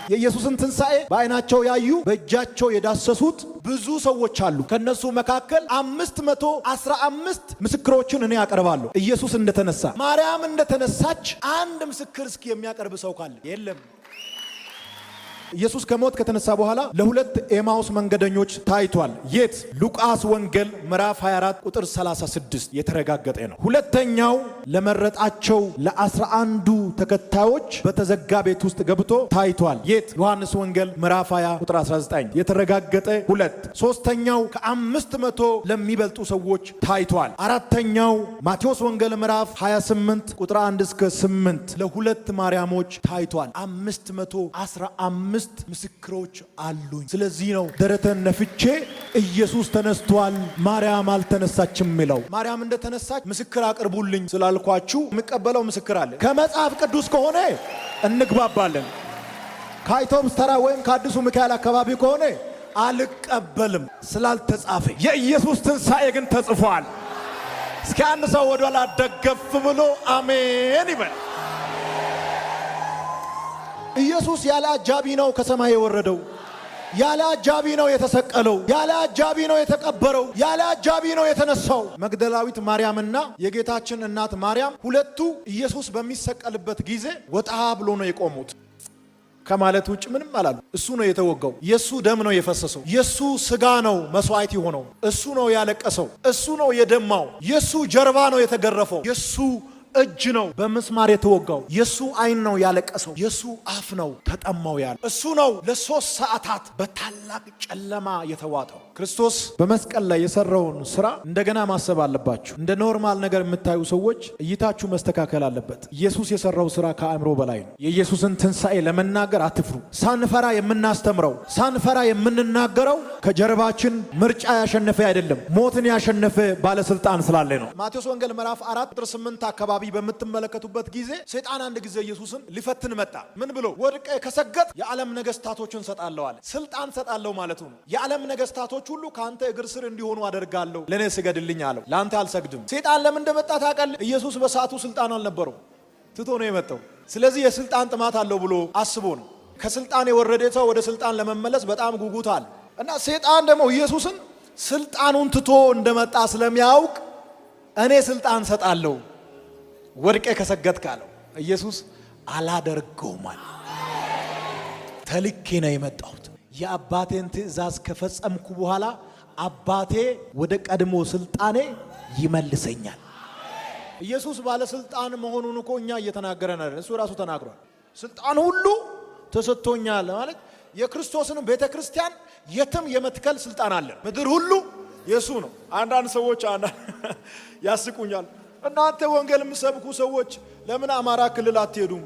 የኢየሱስን ትንሣኤ በአይናቸው ያዩ በእጃቸው የዳሰሱት ብዙ ሰዎች አሉ። ከነሱ መካከል 515 ምስክሮችን እኔ ያቀርባለሁ። ኢየሱስ እንደተነሳ ማርያም እንደተነሳች አንድ ምስክር እስኪ የሚያቀርብ ሰው ካለ የለም። ኢየሱስ ከሞት ከተነሳ በኋላ ለሁለት ኤማውስ መንገደኞች ታይቷል። የት? ሉቃስ ወንጌል ምዕራፍ 24 ቁጥር 36 የተረጋገጠ ነው። ሁለተኛው ለመረጣቸው ለ11 ተከታዮች በተዘጋ ቤት ውስጥ ገብቶ ታይቷል። የት? ዮሐንስ ወንጌል ምዕራፍ 20 ቁጥር 19 የተረጋገጠ ሁለት። ሶስተኛው ከ500 ለሚበልጡ ሰዎች ታይቷል። አራተኛው ማቴዎስ ወንጌል ምዕራፍ 28 ቁጥር 1 እስከ 8 ለሁለት ማርያሞች ታይቷል። 515 ምስክሮች አሉኝ። ስለዚህ ነው ደረተን ነፍቼ ኢየሱስ ተነስቷል ማርያም አልተነሳችም የሚለው። ማርያም እንደተነሳች ምስክር አቅርቡልኝ ስላልኳችሁ የሚቀበለው ምስክር አለ። ከመጽሐፍ ቅዱስ ከሆነ እንግባባለን። ከአውቶቡስ ተራ ወይም ከአዲሱ ሚካኤል አካባቢ ከሆነ አልቀበልም ስላልተጻፈ። የኢየሱስ ትንሣኤ ግን ተጽፏል። እስኪ አንድ ሰው ወደኋላ ደገፍ ብሎ አሜን ይበል። ኢየሱስ ያለ አጃቢ ነው ከሰማይ የወረደው። ያለ አጃቢ ነው የተሰቀለው። ያለ አጃቢ ነው የተቀበረው። ያለ አጃቢ ነው የተነሳው። መግደላዊት ማርያምና የጌታችን እናት ማርያም ሁለቱ ኢየሱስ በሚሰቀልበት ጊዜ ወጣ ብሎ ነው የቆሙት። ከማለት ውጭ ምንም አላሉ። እሱ ነው የተወጋው። የሱ ደም ነው የፈሰሰው። የሱ ስጋ ነው መስዋዕት የሆነው። እሱ ነው ያለቀሰው። እሱ ነው የደማው። የሱ ጀርባ ነው የተገረፈው። የሱ እጅ ነው በመስማር የተወጋው። የሱ አይን ነው ያለቀሰው። የሱ አፍ ነው ተጠማው ያለ። እሱ ነው ለ3 ሰዓታት በታላቅ ጨለማ የተዋጠው። ክርስቶስ በመስቀል ላይ የሰራውን ስራ እንደገና ማሰብ አለባችሁ። እንደ ኖርማል ነገር የምታዩ ሰዎች እይታችሁ መስተካከል አለበት። ኢየሱስ የሰራው ስራ ከአእምሮ በላይ ነው። የኢየሱስን ትንሣኤ ለመናገር አትፍሩ። ሳንፈራ የምናስተምረው፣ ሳንፈራ የምንናገረው ከጀርባችን ምርጫ ያሸነፈ አይደለም፣ ሞትን ያሸነፈ ባለስልጣን ስላለ ነው። ማቴዎስ ወንጌል ምዕራፍ 4 ቁጥር 8 አካባቢ በምትመለከቱበት ጊዜ ሰይጣን አንድ ጊዜ ኢየሱስን ሊፈትን መጣ። ምን ብሎ? ወድቀ ከሰገድ የዓለም ነገስታቶችን ሰጣለሁ አለ። ስልጣን ሰጣለሁ ማለቱ ነው። የዓለም ነገስታቶች ሁሉ ካንተ እግር ስር እንዲሆኑ አደርጋለሁ፣ ለኔ ስገድልኝ አለው። ላንተ አልሰግድም። ሰይጣን ለምን እንደመጣ ታውቃለህ? ኢየሱስ በሰዓቱ ስልጣን አልነበረው፣ ትቶ ነው የመጣው። ስለዚህ የስልጣን ጥማት አለው ብሎ አስቦ ነው። ከስልጣን የወረደ ሰው ወደ ስልጣን ለመመለስ በጣም ጉጉት አለ እና ሰይጣን ደግሞ ኢየሱስን ስልጣኑን ትቶ እንደመጣ ስለሚያውቅ እኔ ስልጣን ሰጣለሁ ወድቄ ከሰገድክ አለው። ኢየሱስ አላደርገውም አለ። ተልኬ ነው የመጣሁት። የአባቴን ትእዛዝ ከፈጸምኩ በኋላ አባቴ ወደ ቀድሞ ስልጣኔ ይመልሰኛል። ኢየሱስ ባለስልጣን መሆኑን እኮ እኛ እየተናገረን አይደል? እሱ ራሱ ተናግሯል። ስልጣን ሁሉ ተሰጥቶኛል ማለት የክርስቶስን ቤተክርስቲያን የትም የመትከል ስልጣን አለ። ምድር ሁሉ የሱ ነው። አንዳንድ ሰዎች ያስቁኛል። እናንተ ወንጌል የምትሰብኩ ሰዎች ለምን አማራ ክልል አትሄዱም?